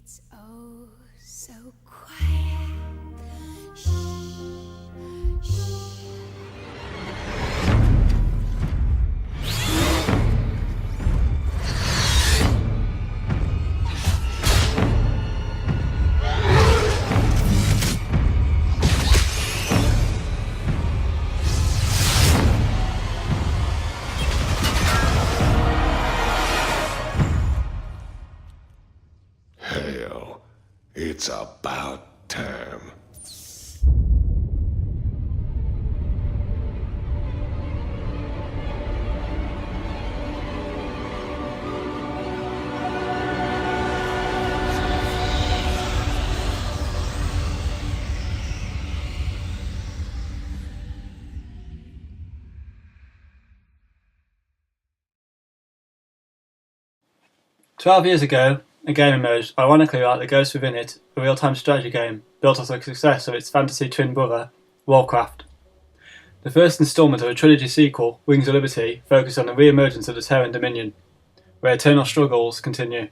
It's oh so quiet. Shh, shh. Hell, it's about time. "12 years ago, a game emerged, ironically like the ghost within it, a real-time strategy game built on the success of its fantasy twin brother, Warcraft. The first installment of a trilogy sequel, Wings of Liberty, focused on the re-emergence of the Terran Dominion, where eternal struggles continue.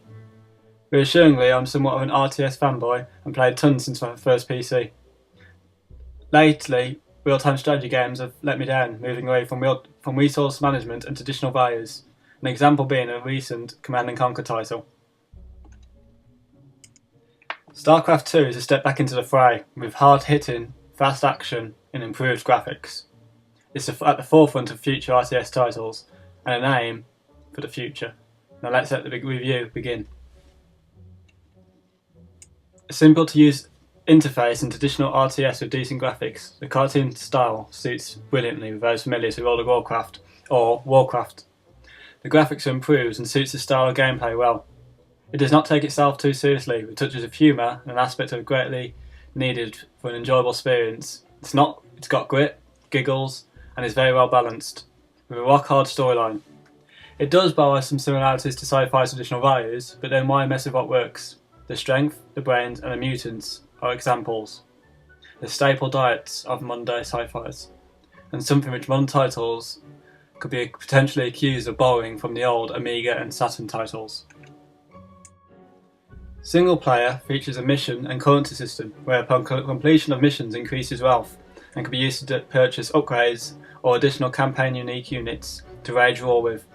Reassuringly, I'm somewhat of an RTS fanboy and played tons since my first PC. Lately, real-time strategy games have let me down, moving away from resource management and traditional values, an example being a recent Command & Conquer title. Starcraft 2 is a step back into the fray, with hard-hitting, fast action and improved graphics. It's at the forefront of future RTS titles, and an aim for the future. Now let's let the big review begin. A simple to use interface and traditional RTS with decent graphics, the cartoon style suits brilliantly with those familiar to World of Warcraft or Warcraft. The graphics are improved and suits the style of gameplay well. It does not take itself too seriously, with touches of humour and an aspect of greatly needed for an enjoyable experience. It's got grit, giggles, and is very well balanced, with a rock-hard storyline. It does borrow some similarities to sci-fi's traditional values, but then why mess with what works? The strength, the brains, and the mutants are examples. The staple diets of modern-day sci-fis, and something which modern titles could be potentially accused of borrowing from the old Amiga and Saturn titles. Single player features a mission and currency system, where upon completion of missions increases wealth and can be used to purchase upgrades or additional campaign unique units to wage war with.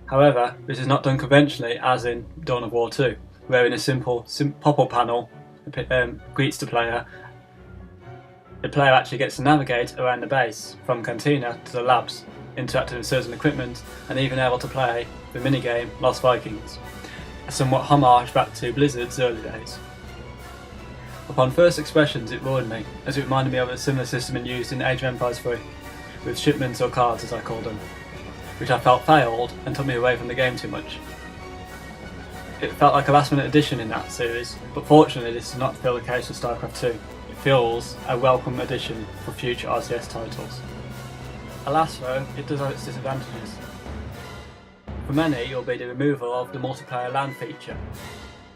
However, this is not done conventionally as in Dawn of War 2, where in a simple pop-up panel greets the player actually gets to navigate around the base, from cantina to the labs, interacting with certain equipment, and even able to play the minigame Lost Vikings, a somewhat homage back to Blizzard's early days. Upon first expressions it ruined me, as it reminded me of a similar system used in Age of Empires 3, with shipments or cards as I called them, which I felt failed and took me away from the game too much. It felt like a last minute addition in that series, but fortunately this does not feel the case with Starcraft 2. It feels a welcome addition for future RTS titles. Alas though, it does have its disadvantages. For many, it will be the removal of the multiplayer LAN feature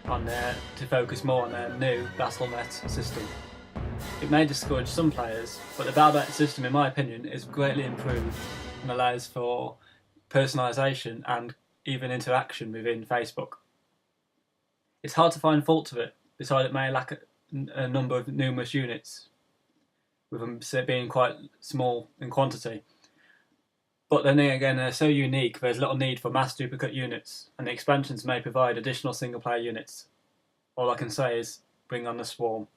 to focus more on their new Battle.net system. It may discourage some players, but the Battle.net system, in my opinion, is greatly improved and allows for personalisation and even interaction within Facebook. It's hard to find fault of it, besides it may lack a number of numerous units, with them being quite small in quantity. But then again, they're so unique, there's little need for mass duplicate units, and the expansions may provide additional single player units. All I can say is, bring on the swarm.